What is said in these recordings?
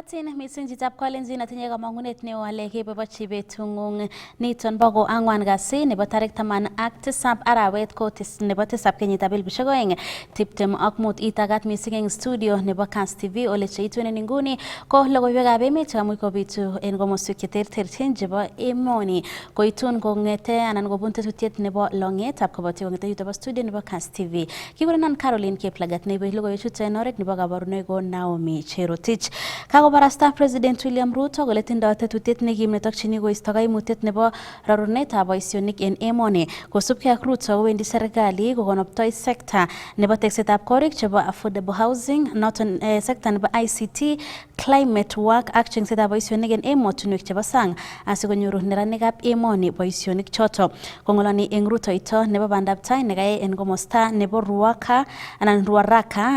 Makatin missing chitab kolenjin natinye kamangunet neo ale keboibochi betung'ung niton bo ko ang'wan kasi nebo tarik 17 arawet ko nebo 7 kenyitab 2025 itagat missing eng studio nebo KASS TV ole cheitwenen inguni ko logoiwekab emet chekamuch kobitu en komoswek cheterterchin chebo emoni koitun kong'ete anan kobun tetutiet nebo Longetab Kabotik kong'ete yuto bo studio nebo KASS TV. Kikurenan Caroline Keplagat neibe logoiwechuto en oret nebo kabarunoik ko Naomi Cherotich. Kakobarasta President William Ruto kole tindoi tetutiet nekim netokchini koisto kaimutiet nebo rarunetab boisionik en emoni. Kosubkei ak Ruto kowendi serikali kokonoptoi sekta nebo teksetab korik chebo affordable housing, noton sekta nebo ICT, climate work ak chengsetab boisionik en emotinwek chebo sang asikonyoru neranikab emoni boisionik choto. Kongoloni eng rutoito nebo bandab tai nekayai en komosta nebo Ruaraka,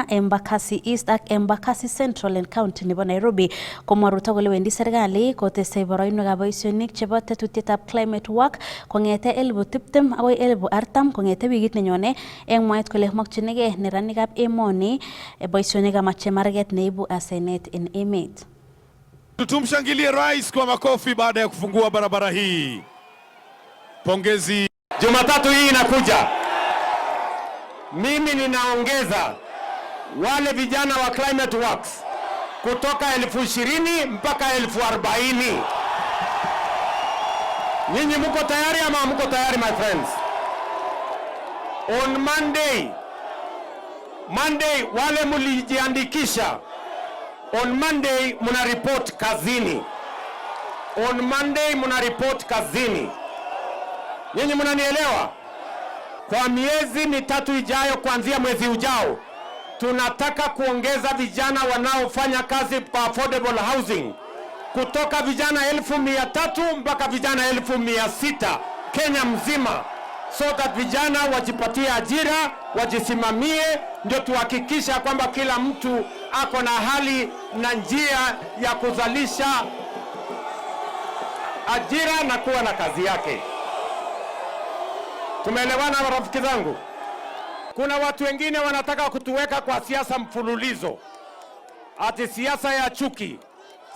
Embakasi East ak Embakasi Central en county nebo Nairobi. Komwa Ruto kole wendi serikali kotesei boroinwekab boisionik chebo tetutietab climate work kong'ete 2020 agoi 2040 kong'ete wikit nenyone eng mwaet kole makchinigei neranikab emoni boisionik ama chemarget neibu asenet en emet. Tumshangilie rais kwa makofi baada ya kufungua barabara hii. Pongezi. Jumatatu hii inakuja. Mimi ninaongeza wale vijana wa climate works kutoka 20,000 mpaka 40,000. Nyinyi mko tayari ama mko tayari, my friends? On Monday wale mulijiandikisha, on Monday muna report kazini. On Monday muna report kazini. Nyinyi mnanielewa? Kwa miezi mitatu ijayo, kuanzia mwezi ujao, tunataka kuongeza vijana wanaofanya kazi kwa affordable housing kutoka vijana 1,300 mpaka vijana 1,600 Kenya mzima, so that vijana wajipatie ajira, wajisimamie, ndio tuhakikisha kwamba kila mtu ako na hali na njia ya kuzalisha ajira na kuwa na kazi yake. Tumeelewana marafiki zangu? Kuna watu wengine wanataka kutuweka kwa siasa mfululizo. Ati siasa ya chuki,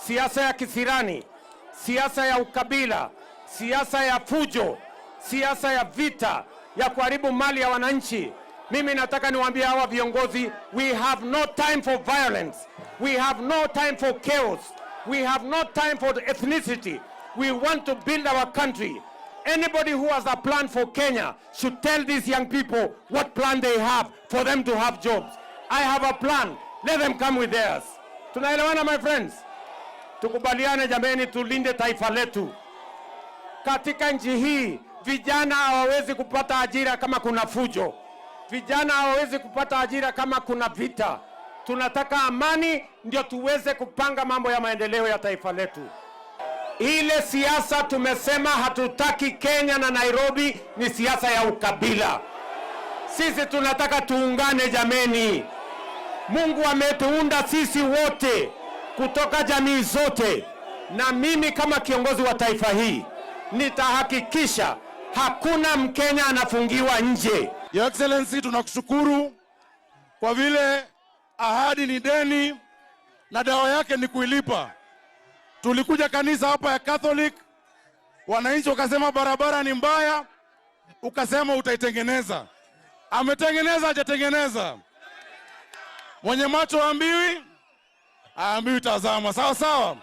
siasa ya kisirani, siasa ya ukabila, siasa ya fujo, siasa ya vita, ya kuharibu mali ya wananchi. Mimi nataka niwaambie hawa viongozi, we have no time for violence. We have no time for chaos. We have no time for ethnicity. We want to build our country. Anybody who has a plan for Kenya should tell these young people what plan they have for them to have jobs. I have a plan. Let them come with theirs. Tunaelewana, my friends? Tukubaliane jameni, tulinde taifa letu. Katika nchi hii, vijana hawawezi kupata ajira kama kuna fujo. Vijana hawawezi kupata ajira kama kuna vita. Tunataka amani ndio tuweze kupanga mambo ya maendeleo ya taifa letu. Ile siasa tumesema hatutaki Kenya na Nairobi ni siasa ya ukabila. Sisi tunataka tuungane jameni. Mungu ametuunda sisi wote kutoka jamii zote, na mimi kama kiongozi wa taifa hii nitahakikisha hakuna Mkenya anafungiwa nje. Your Excellency, tunakushukuru kwa vile ahadi ni deni na dawa yake ni kuilipa. Tulikuja kanisa hapa ya Catholic, wananchi wakasema barabara ni mbaya, ukasema utaitengeneza. Ametengeneza, hajatengeneza? Mwenye macho ambiwi, aambiwi tazama. Sawa sawa.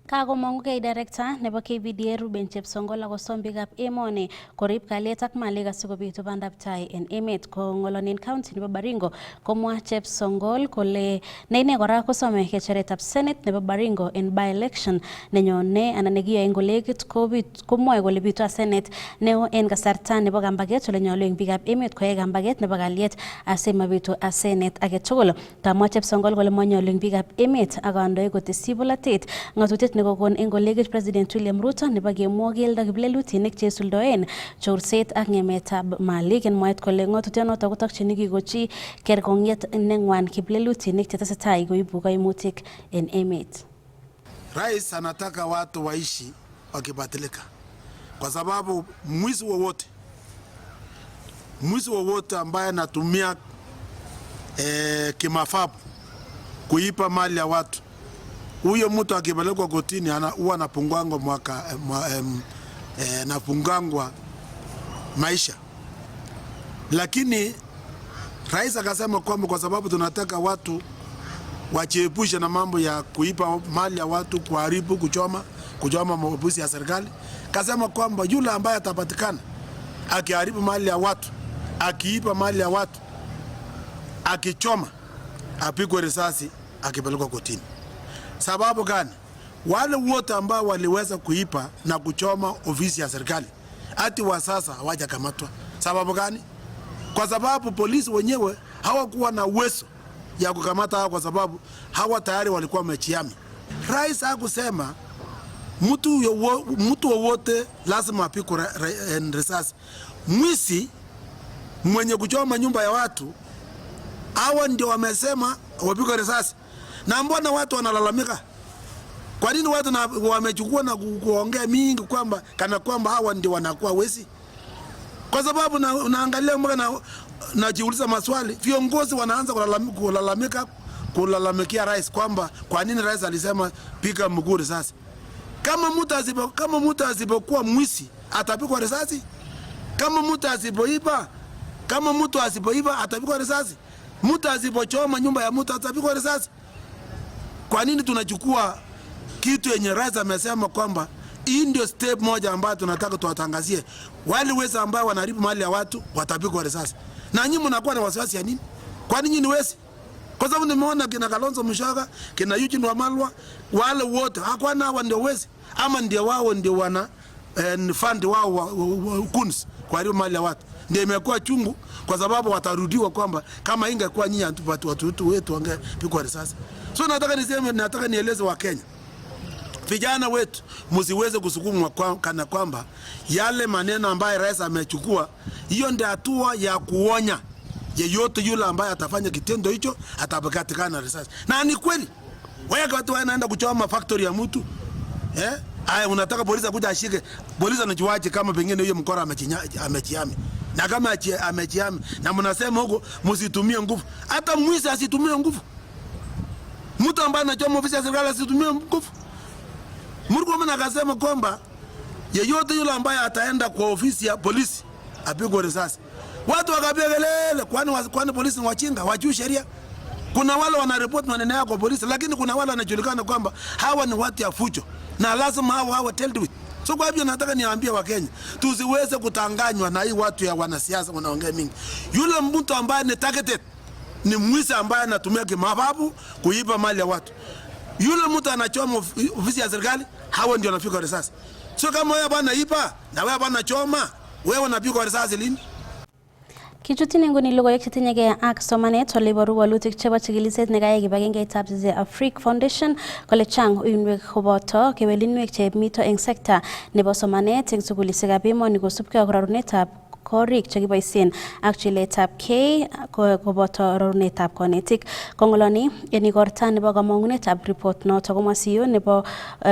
Kakomong'ugei director nebo KBDA Ruben Chepsongol akosom biikab emoni korib kalyet ak malik asikobitu bandab tai en emet. Kong'olonen county nebo Baringo komwa Chepsongol kole neine kora kosome kecheretab Senate nebo Baringo en by-election nenyone anan nekiyoe eng kolegit komwoe kole bitu Senate neo en kasarta nebo kambaget ole nyolu eng biikab emet koyai kambaget nebo kalyet asimabitu asenet age tugul. Kamwa Chepsongol kole manyolu eng biikab emet ak kandoik kotesyi bolatet ng'atutiet nekokon eng kolegit President William Ruto nebo kemwo keldo kiplelutinik cheisuldoen chorset ak ng'emetab malik. En mwaet kole ng'atutienoto kotokchini kikochi kerkong'yet neng'wan kiplelutinik chetesetai koibu kaimutik en emet. Rais anataka watu waishi wakibadilika, kwa sababu mwizi wowote ambaye anatumia kimafabu kuipa mali ya watu huyo mtu akipelekwa kotini huwa anapungwangwa napungangwa maisha. Lakini rais akasema kwamba kwa sababu tunataka watu wajiepushe na mambo ya kuiba mali ya watu, kuharibu, kuchoma maofisi ya serikali, kasema kwamba yule ambaye atapatikana akiharibu mali ya watu, akiiba mali ya watu, akichoma, apigwe risasi, akipelekwa kotini. Sababu gani? Wale wote ambao waliweza kuiba na kuchoma ofisi ya serikali hadi wa sasa hawajakamatwa. Sababu gani? Kwa sababu polisi wenyewe hawakuwa na uwezo ya kukamata hao, kwa sababu hawa tayari walikuwa wamechiami. Rais hakusema mtu wowote lazima apigwe risasi. Mwizi mwenye kuchoma nyumba ya watu, hawa ndio wamesema wapigwe risasi. Na mbona watu wanalalamika? Kwa nini watu wamechukua na kuongea mingi kwamba kana kwamba hawa ndio wanakuwa wezi? Kwa sababu naangalia mpaka najiuliza maswali, viongozi wanaanza kulalamikia rais kwamba kwa nini rais alisema piga mguu risasi. Kama mtu asipokuwa mwizi atapigwa risasi? Kama mtu asipoiba atapigwa risasi? Mtu asipochoma nyumba ya mtu atapigwa risasi? Kwa nini tunachukua kitu yenye rais amesema kwamba hii ndio step moja ambayo tunataka tuwatangazie wale wezi ambao wanaharibu mali ya watu watapigwa risasi? Na nyinyi mnakuwa na wasiwasi ya nini? Kwa nini ni wezi? Kwa sababu nimeona kina Kalonzo Musyoka, kina Eugene Wamalwa, wale wote hakuna hawa ndio wezi, ama ndio wao ndio wana fund wao kuns kwa haribu mali ya watu. Ndio imekuwa chungu, kwa sababu watarudiwa kwamba kama ingekuwa nyinyi watu wetu wangepigwa risasi. So nataka nieleze wa Kenya, vijana wetu msiweze kusukumwa kana kwamba yale maneno ambayo rais amechukua, hiyo ndio hatua ya kuonya yeyote yule ambaye atafanya kitendo hicho atapatikana na risasi. Na ni kweli wewe watu wanaenda kuchoma factory ya mtu, haya unataka polisi kuja ashike, polisi anajiwaje kama pengine huyo mkora amechiami? Na kama amechiami na mnasema huko msitumie nguvu, hata mwizi asitumie nguvu. Mtu ambaye anachoma ofisi ya serikali asitumie nguvu. Murkomen akasema kwamba yeyote yule ambaye ataenda kwa ofisi ya polisi apigwe risasi. Watu wakapiga kelele, kwani polisi ni wachinga, wajui sheria? Kuna wale wanaripoti maneno yao kwa polisi, lakini kuna wale wanajulikana kwamba hawa ni watu ya fujo na lazima hawa dealt with. So kwa hivyo nataka niwaambie wa Kenya, tusiweze kutanganywa na hii watu ya wanasiasa wanaongea mingi. Yule mtu ambaye ni targeted ni mwizi ambaye anatumia kimababu kuiba mali ya watu. Yule mtu anachoma ofisi ya serikali, hawa ndio wanapigwa risasi. Sio kama wewe bwana iba na wewe bwana choma, wewe unapigwa risasi lini? Kichutyin nguni logoiwek chetinyegei ak somanet ole iboru walutik chebo chikiliset nekayai kibagengeitab The Afrique Foundation kole chang uinwek koboto kewelinwek chemito eng sekta nebo somanet eng sukulisiekab emoni kosubkei ak rarunetab korik chekiboisien ak chiletabkei koboto rarunetab konetik. Kongoloni en igorta nebo kamangunetab report noto komwa CEO nebo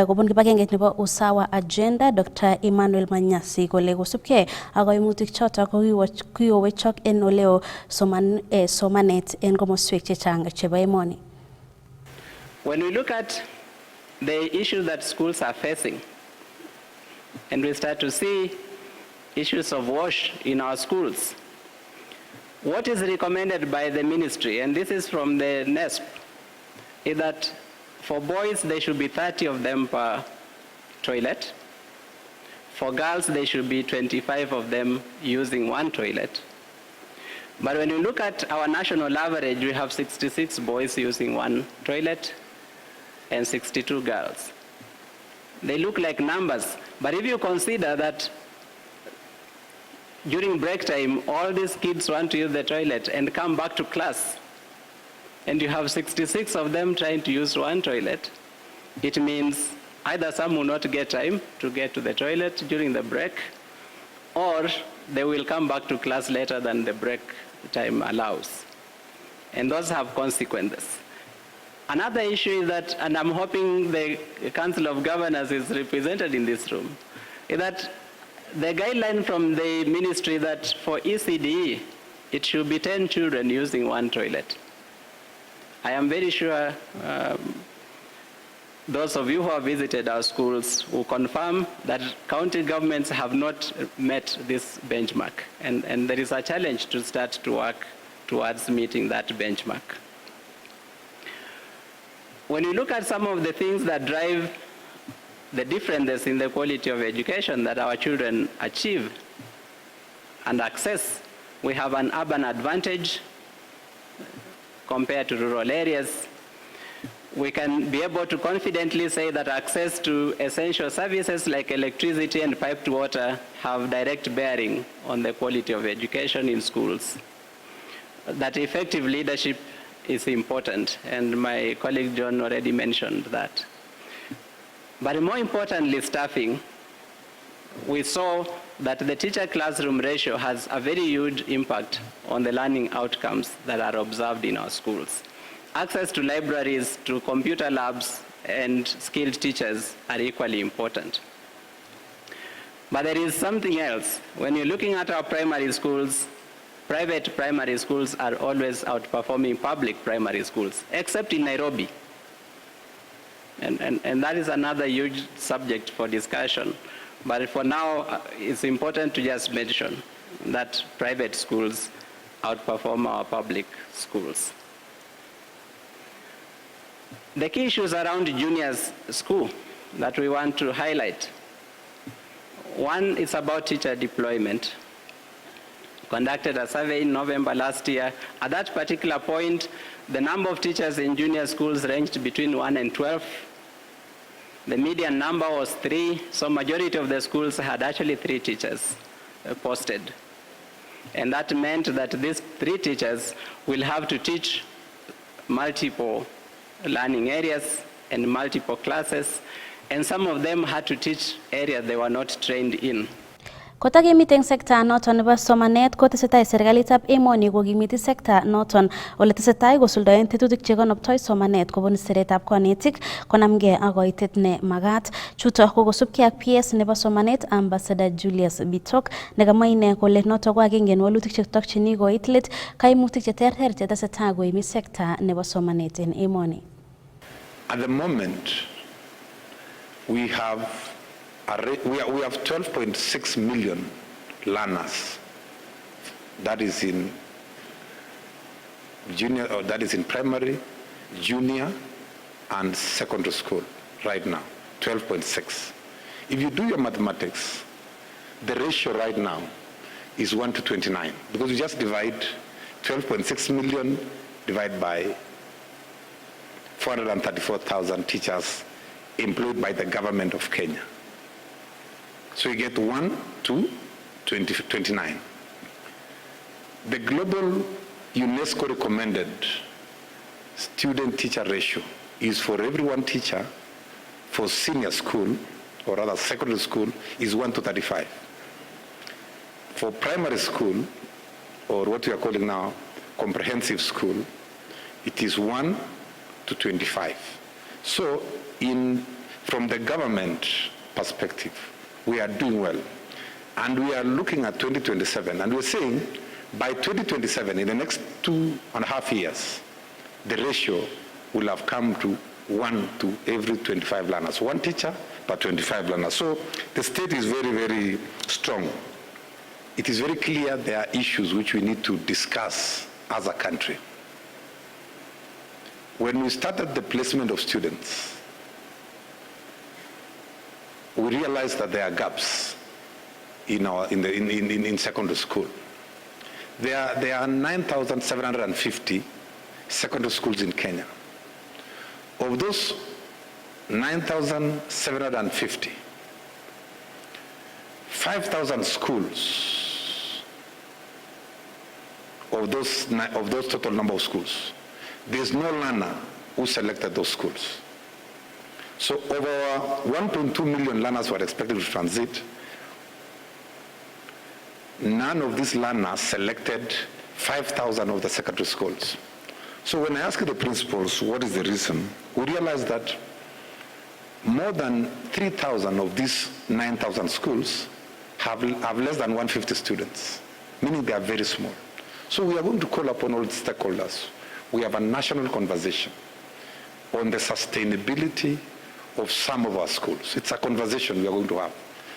kobun kibagengeit nebo Usawa Agenda Dr. Emmanuel Manyasi kole kosubkei ak kaimutik choto kokiyowechok en oleo somanet en komoswek chechang chebo emoni. When we look at the issues that schools are facing and we start to see issues of wash in our schools, what is recommended by the ministry, and this is from the NESP, is that for boys there should be 30 of them per toilet. For girls there should be 25 of them using one toilet. But when you look at our national average, we have 66 boys using one toilet and 62 girls. They look like numbers, but if you consider that during break time, all these kids want to use the toilet and come back to class, and you have 66 of them trying to use one toilet, it means either some will not get time to get to the toilet during the break, or they will come back to class later than the break time allows. And those have consequences. Another issue is that, and I'm hoping the Council of Governors is represented in this room, is that the guideline from the ministry that for ECDE, it should be 10 children using one toilet. I am very sure those of you who have visited our schools will confirm that county governments have not met this benchmark. And there is a challenge to start to work towards meeting that benchmark. When you look at some of the things that drive the differences in the quality of education that our children achieve and access, we have an urban advantage compared to rural areas. We can be able to confidently say that access to essential services like electricity and piped water have direct bearing on the quality of education in schools. That effective leadership is important, and my colleague John already mentioned that. But more importantly, staffing. We saw that the teacher-classroom ratio has a very huge impact on the learning outcomes that are observed in our schools. Access to libraries, to computer labs, and skilled teachers are equally important. But there is something else. When you're looking at our primary schools, private primary schools are always outperforming public primary schools, except in Nairobi. And that is another huge subject for discussion. But for now, it's important to just mention that private schools outperform our public schools. The key issues around juniors school that we want to highlight. One is about teacher deployment. Conducted a survey in November last year. At that particular point, the number of teachers in junior schools ranged between 1 and 12. The median number was 3, so majority of the schools had actually 3 teachers posted. And that meant that these 3 teachers will have to teach multiple learning areas and multiple classes, and some of them had to teach areas they were not trained in. Kotakimiten sekta noton nebo somanet kotesetai serikalitab emoni kokimiti sekta noton ole tesetai kosuldaen tetutik chekonoptoi somanet kobun siretab konetik konamgei ak koitet ne magat. Chuto ko kosubkei ak PS nebo somanet Ambassador Julius Bitok nekamwa ine kole noto ko agenge en walutik chetokchini koit let kaimutik cheterter chetesetai koimi sekta nebo somanet en emoni. At the moment, we have 12.6 million learners. That is in junior, or that is in primary, junior, and secondary school right now. 12.6. If you do your mathematics, the ratio right now is 1 to 29, because you just divide 12.6 million divided by 434,000 teachers employed by the government of Kenya. So you get 1 to 29. The global UNESCO recommended student-teacher ratio is for every 1 teacher for senior school, or rather secondary school, is 1 to 35. For primary school, or what we are calling now comprehensive school, it is 1 to 25. So from the government perspective, we are doing well. And we are looking at 2027, and we're saying by 2027, in the next 2.5 years, the ratio will have come to 1 to every 25 learners. 1 teacher per 25 learners. So the state is very, very strong. It is very clear there are issues which we need to discuss as a country. When we started the placement of students, we realized that there are gaps in secondary school. There are 9,750 secondary schools in Kenya. Of those 9,750, 5,000 schools, of those total number of schools, there's no learner who selected those schools. So over 1.2 million learners were expected to transit. None of these learners selected 5,000 of the secondary schools. So when I asked the principals what is the reason, we realized that more than 3,000 of these 9,000 schools have less than 150 students, meaning they are very small. So we are going to call upon all stakeholders. We have a national conversation on the sustainability of some of our schools. It's a conversation we are going to have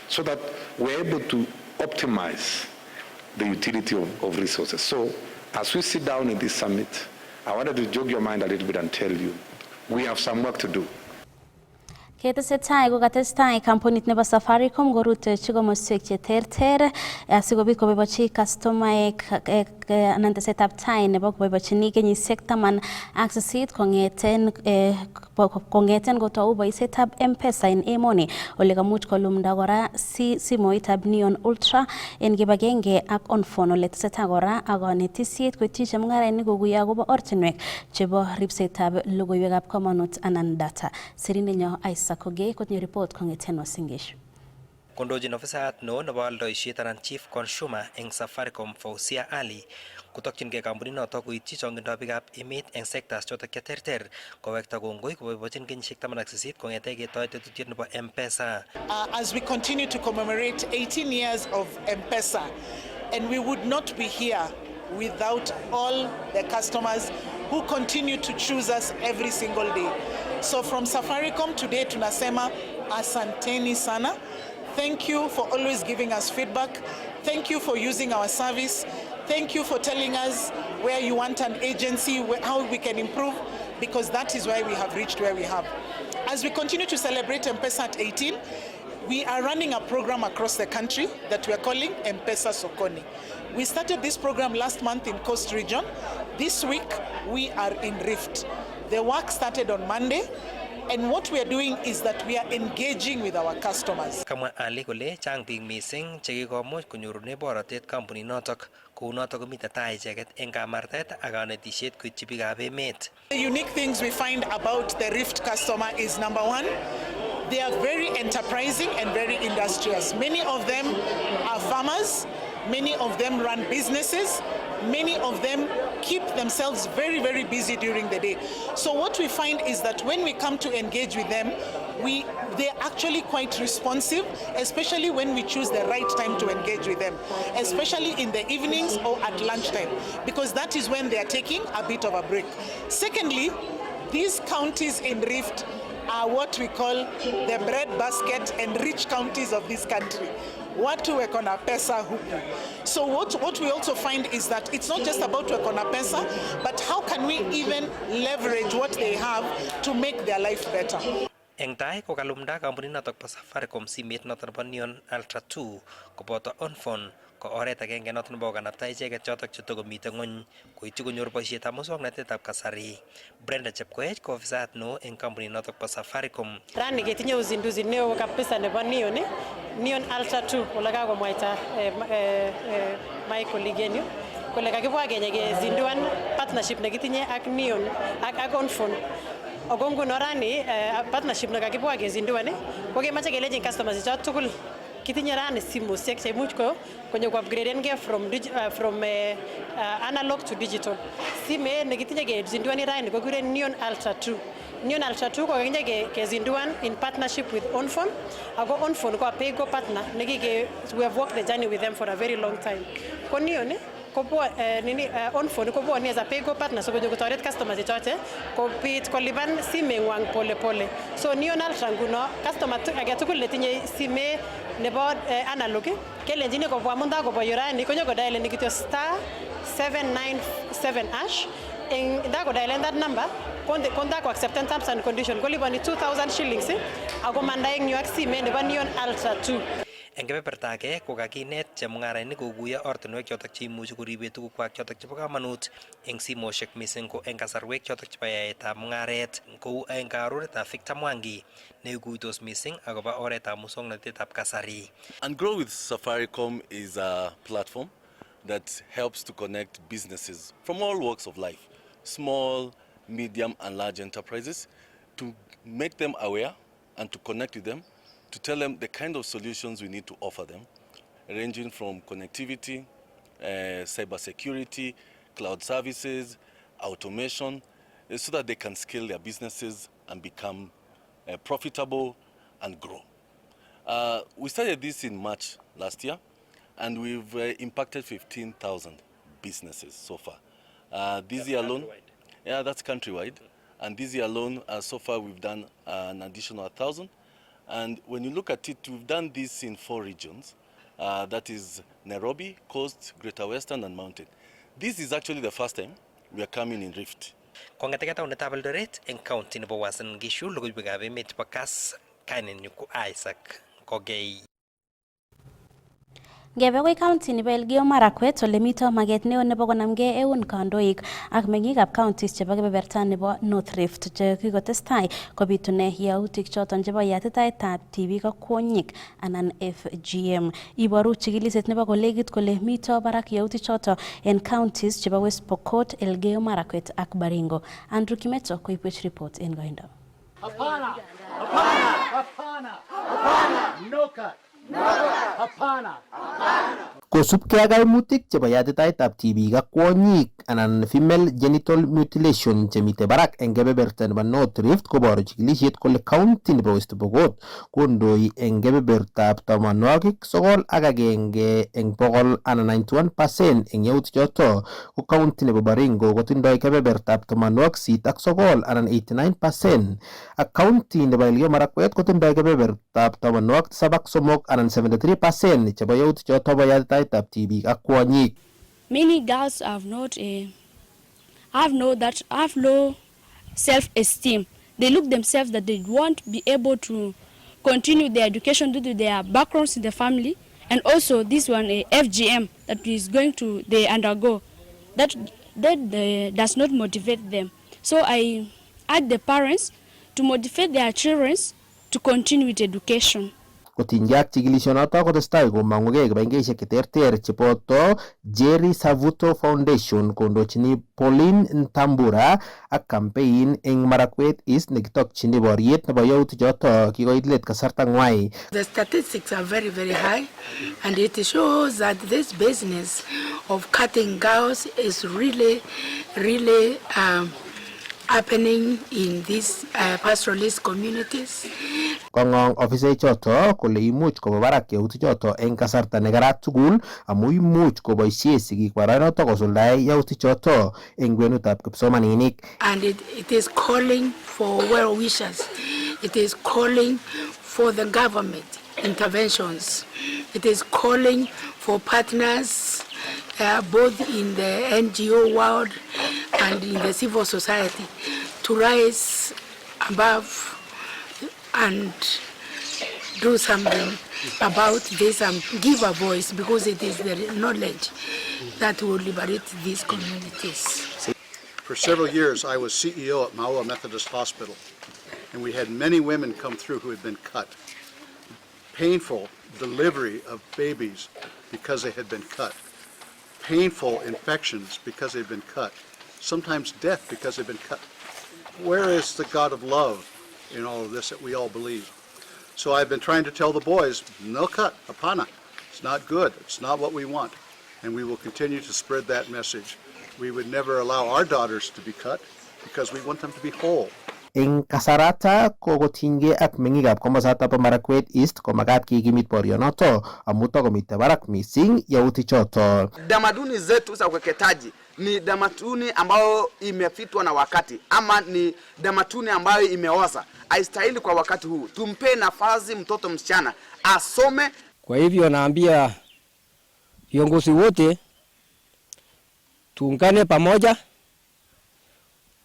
so that we're able to optimize the utility of resources. So as we sit down in this summit, I wanted to jog your mind a little bit and tell you, we have some work to do. Ketesetai kokatestai kampunit nebo Safaricom korutechi komoswek cheterter asikobit koboibochi kastomaek anan tesetab tai nebo koboibochini kenyisiek 18 kong'eten kotou boisietab M-Pesa en emoni ole kamuch kolumda kora simoitab Neon Ultra en kibagenge ak Onfone ole tesetai kora ak konetisiet koityi chemung'arainik kokuyo akobo ortinwek chebo ripsetab logoiwekab komonut anan data. Sirindenyo Isaac Koge kotinye report kong'eten Uasin Gishu. Kondochin ofisayat neo nebo aldoisiet anan Chief Consumer eng Safaricom Fausia Ali kotokyingei kampuninoto koityi chongindab biikab emet eng sectors chotok cheterter kowekta kongoi koboibochin kenyisiek 18 kong'ete ketoi tetutiet nebo M-Pesa. As we continue to commemorate 18 years of M-Pesa, and we would not be here without all the customers who continue to choose us every single day. So from Safaricom today tunasema asanteni sana. Thank you for always giving us feedback. Thank you for using our service. Thank you for telling us where you want an agency, how we can improve, because that is why we have reached where we have. As we continue to celebrate M-Pesa at 18, we are running a program across the country that we are calling M-Pesa Sokoni. We started this program last month in Coast Region. This week, we are in Rift. The work started on Monday. And what we are doing is that we are engaging with our customers. Kamwa Ali kole chang biik mising chekikomuch konyorune borotet kampuninotok kounotok komite tai icheket eng kamartaet ak kanetisiet koityi biikab emet. The unique things we find about the Rift customer is number one, they are very enterprising and very industrious. Many of them are farmers, many of them run businesses, many of them keep themselves very, very busy during the day. So what we find is that when we come to engage with them, they're actually quite responsive, especially when we choose the right time to engage with them, especially in the evenings or at lunchtime, because that is when they are taking a bit of a break. Secondly, these counties in Rift are what we call the bread basket and rich counties of this country. Watu weko na pesa huku. So what we also find is that it's not just about weko na pesa, but how can we even leverage what they have to make their life better. Eng tai ko kalumda kampuninotok po Safaricom simet noton nebo Neon Ultra 2 koboto Onfone ko oret agenge noton nebo kanapta icheket chotok chetokomite ng'ony koityi konyor boisietab muswoknatetab kasari. Brenda Chepkoech ko ofisayat neo eng kampuninotok po Safaricom. Rani ketinye uzinduzi neo kabisa nebo Neon Ultra 2 ole kakomwaita Michael Ligenyu kole kakibwa Kenya kezinduan partnership nekitinye ak Neon ak Onfone. Ako nguno rani partnership nekakibwa kezinduan ko kemoche kelenjin customers chot tugul kitinye rani simoshek cheimuch konyo upgraden from analog to digital. Sime nekitinye kezinduan rani ko kure Neon Ultra 2. Neon Ultra 2 ko kakinye kezinduan in partnership with Onfone. Ako Onfone ko a paygo partner we have walked the journey with them for a very long time. Ko Neon Onfone kobwoni as a paygo partner so konyo kotoret customers chechote kopit kolipan simeng'wang pole pole. So Neon Ultra nguno customer age tugul netinye sime nebo analog kelenjini kobwa munda kobo yorani konyo kodialen kityo *797# eng ndako dialen that number konda ko accept terms and condition kolipani 2000 shillings ako manda eng yu ak sime nebo Neon Ultra 2. Eng kebeberta age ko kakinet chemung'arainik kokuyo ortinwek chotok cheimuchi koribe tugukwak chotok chebo kamanut eng simoshek mising ko eng kasarwek chotok chebo yaetab mung'aret kou eng karoretab Victor Mwangi neikuitos mising akobo oretab muswoknatetab kasari. And Grow with Safaricom is a platform that helps to connect businesses from all walks of life, small, medium and large enterprises, to make them aware and to connect with them, to tell them the kind of solutions we need to offer them, ranging from connectivity, cybersecurity, cloud services, automation, so that they can scale their businesses and become profitable and grow. We started this in March last year, and we've impacted 15,000 businesses so far. This year alone, yeah, that's countrywide. And this year alone, so far we've done an additional 1,000. And when you look at it, we've done this in 4 regions. That is Nairobi, Coast, Greater Western, and Mountain. This is actually the first time we are coming in Rift. Kong'ete taonitab Eldoret eng county nebo Uasin Gishu, logoiwekab emet chebo KASS, kainenyu ko Isaac Kogei. Ngebe koi county nebo Elgeyo Marakwet ole mito maget neo nebo konamgei eun kandoik ak meng'ikab counties chebo kebeberta nebo North Rift che kikotestai kobitune yautik choton chebo yatitaetab tibik ak kwonyik anan FGM. Iboru chikiliset nebo kolegit kole mito barak yautik choton en counties chebo West Pokot, Elgeyo Marakwet ak Baringo. Andrew Kimeto koibwech report en koindo. Hapana! Hapana! Hapana! Hapana! No cut! Hapana! Kosubkei ak kaimutik chebo yatitaetab tibik ak kwonyik anan female genital mutilation chemite barak eng kebeberta nebo North Rift koboru chikilisiet kole county nebo West Pokot kondoi eng kebebertab 91 eng bokol anan 91% eng yautik choto, ko county nebo Baringo kotindoi kebebertab 89 anan 89%, ak county nebo Elgeyo Marakwet kotindoi kebebertab 73 anan 73% chebo yautik choto bo yatitaetab tibik ak kwonyik. Many girls have low self-esteem. They look themselves that they won't be able to continue their education due to their backgrounds in the family, and also this one FGM that is going to they undergo that does not motivate them. So I urge the parents to motivate their children to continue with education. Kotinygei ak chikilisionoto kotestai komong'ugei kibagengeisiek cheterter cheboto Jerry Savuto Foundation kondochini Pauline Ntambura ak campaign eng Marakwet East nekitokchini boriet nebo yautik choto kikoit let kasarta ng'wai. The statistics are very, very high, and it shows that this business of cutting girls is really happening in these pastoralist communities. Kong'ong ofisei choto kole imuch koba barak yautik choto eng kasarta nekarat tugul amu imuch koboisie sigik baranoto kosuldae yautik choto eng kwenutab kipsomaninik. And it is calling for well wishers. It is calling for the government interventions. It is calling for partners both in the NGO world and in the civil society to rise above and do something about this and give a voice, because it is the knowledge that will liberate these communities. For several years, I was CEO at Maua Methodist Hospital, and we had many women come through who had been cut. Painful delivery of babies because they had been cut. Painful infections because they've been cut. Sometimes death because they've been cut. Where is the God of love in all of this that we all believe? So I've been trying to tell the boys, no cut, hapana. It's not good. It's not what we want. And we will continue to spread that message. We would never allow our daughters to be cut because we want them to be whole. Eng kasarata kokotinygei ak meng'ikab komosata bo Marakwet East komakat kikimit borionoto amu takomite barak mising yautik choto. Damaduni zetu za ukeketaji ni damatuni ambayo imefitwa na wakati, ama ni damatuni ambayo imeoza. Haistahili kwa wakati huu. Tumpe nafasi mtoto msichana asome. Kwa hivyo naambia viongozi wote tuungane pamoja,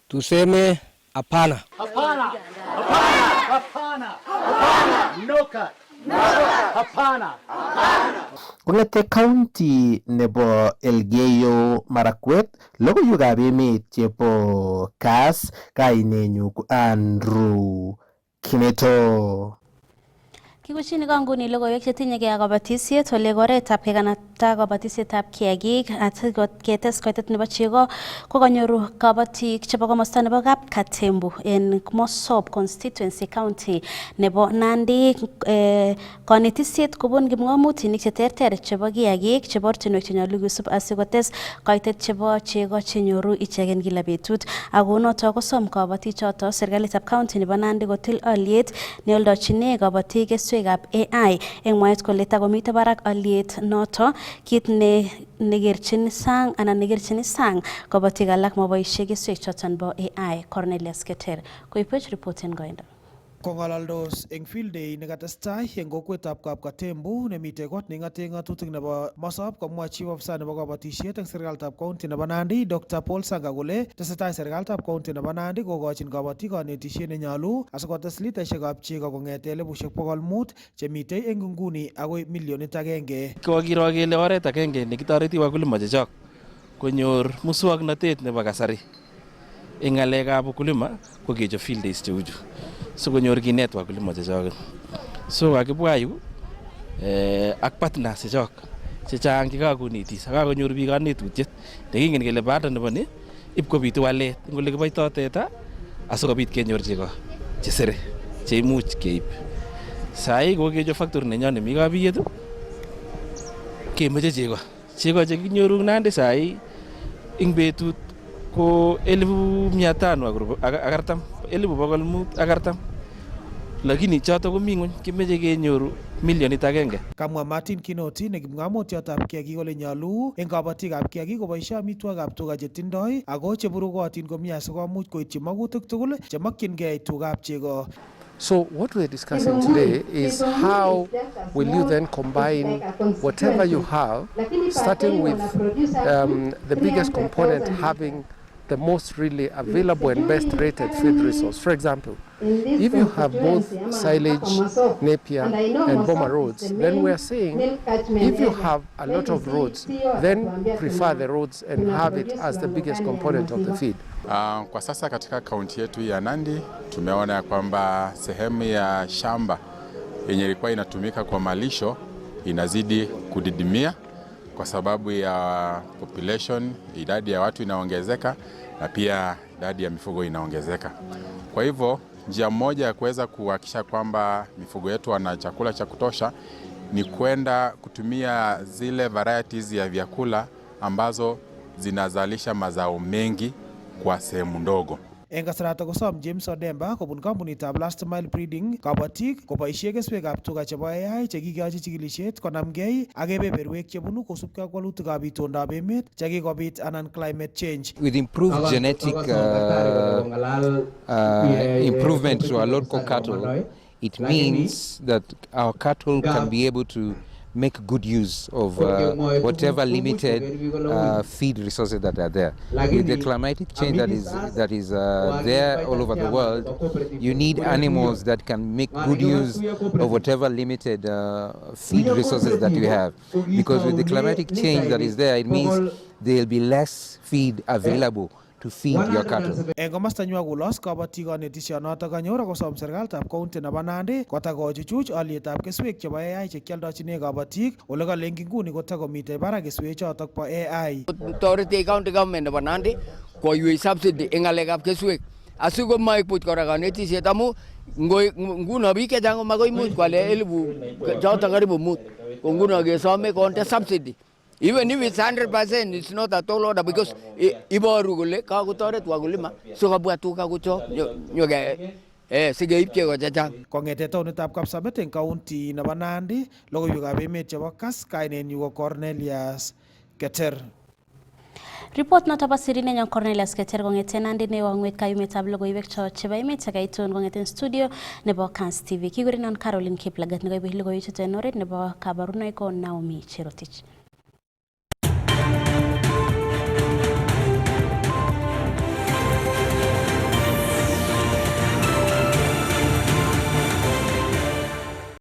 tuseme hapana. Hapana! Hapana! Hapana! Hapana! No cut! Hapana! Kong'ete county nebo Elgeyo Marakwet, logoiwekab emet chebo KASS, kainenyu ko Andrew Kimeto. Kikuchini kanguni logoiwek chetinyegei ak kabatisiet ole oretab kekanapta kabatisietab kiagik ketes koitet nebo chego kokanyoru kabatik chebo komosta nebo Kapkatembu en Mosop constituency county nebo Nandi konetisiet kobun kipng'omutinik cheterter chebo kiagik chebo ortinwek chenyolu kisub asikotes koitet chebo chego chenyoru ichegen kila betut. Ako noto kosom kabatik choto serikalitab county nebo Nandi kotil aliet neoldochine kabatik keswek keswekab AI eng mwaet kole takomite barak aliet noto kit negerchin sang anan negerchin sang kabatik alak maboisie keswek choton bo AI. Cornelius Keter koipwech report en goindo. Kongalaldos eng field day nekatestai eng kokwetab Kapkatembu nemite kot nengate ngatutik nebo Mosop komwa chief officer nebo kabatisiet eng serikalitab county nebo Nandi Dr. Paul Sanga kole tesetai serikalitab county nebo Nandi kokochin kabatik kanetisiet nenyolu asikotes litaisiekab chego kongete 500,000 chemitei eng nguni agoi 1,000,000. Kokiro kele oret agenge nekitoreti wakulima chechok konyor muswoknatet nebo kasari eng ngalekab ukulima ko kechob field days cheuchu sikonyor kinet wakulima chechok. So kakibwa yu ak partners chechok chechang chekakonetis akakonyor biik kanetutiet nekingen kele baada nebo ni ipkobitu walet eng ole kiboitoi teta asikobit kenyor chego chesere cheimuch keib. Sai kokechob factory nenyon nemi Kabiyet kemeche chego chekinyoru Nandi sai ing betut ko 1,540 1,540 lakini choto komi ngwony kimeche kenyoru 1,000,000. Kamwa Martin Kinoti ne kipngamotiatab kiagik kole nyalu eng kabatikab kiagik koboisie amitwogikab tuga chetindoi ako cheburukotin komie asikomuch koityi magutik tugul chemakyingei tugab chego. So what we're discussing today is how will you then combine whatever you have, starting with the biggest component having the most really available and best rated feed resource. For example, if you have both silage, napier and boma roads, then we are saying if you have a lot of roads, then prefer the roads and have it as the biggest component of the feed. Kwa sasa katika kaunti yetu ya Nandi tumeona ya kwamba sehemu ya shamba yenye ilikuwa inatumika kwa malisho inazidi kudidimia kwa sababu ya population, idadi ya watu inaongezeka na pia idadi ya mifugo inaongezeka. Kwa hivyo njia moja ya kuweza kuhakikisha kwamba mifugo yetu wana chakula cha kutosha ni kwenda kutumia zile varieties ya vyakula ambazo zinazalisha mazao mengi kwa sehemu ndogo. Eng kasarata kosom James Odemba kobun kampunitab Last Mile Breeding kabatik koboisie keswekab tuga chebo AI chekikeyochi chikilisiet konamgei ak kebeberwek chebunu kosubkei ak walutikab itondab emet chekikobit anan climate change. With improved genetic improvement to our local cattle, it means that our cattle can be able to make good use of whatever limited feed resources that are there. With the climatic change that is there all over the world, you need animals that can make good use of whatever limited feed resources that you have. Because with the climatic change that is there, it means there will be less feed available to feed your cattle. Eng komasta nywa kulos kabatik kanetisionoto kanyor akosom serikalitab county nebo Nandi kotakochuchuch alyetab keswek chebo AI chekialdochine kabatik ole kalengi nguni kotakomitei barak keswechoto bo AI. Toreti county government nebo Nandi koywei subsidy eng ngalekab keswek asikomaik buch kora kanetisiet amu nguno biik chechang makoimuch kwale 1,000 choto karibu 5 ko nguno kesome konde subsidy. Even if it's 100%, it's not at all order because iboru kole kakotoret wakulima sikobwa tuga kucho nyoge sigeib chego chechang. Kongete taonitab Kapsabet eng county nebo Nandi, logoiwekab emet chebo KASS kainenyu ko Cornelius Keter. Report noto bo sirinenyo Cornelius Keter kongete Nandi newangwet kayumetab logoiwek chebo emet chekaitun kongete studio nebo KASS TV. Kigurenon Caroline Kiplagat nekoibu logoiwechuto en oret nebo kabarunoik ko Naomi Cherotich.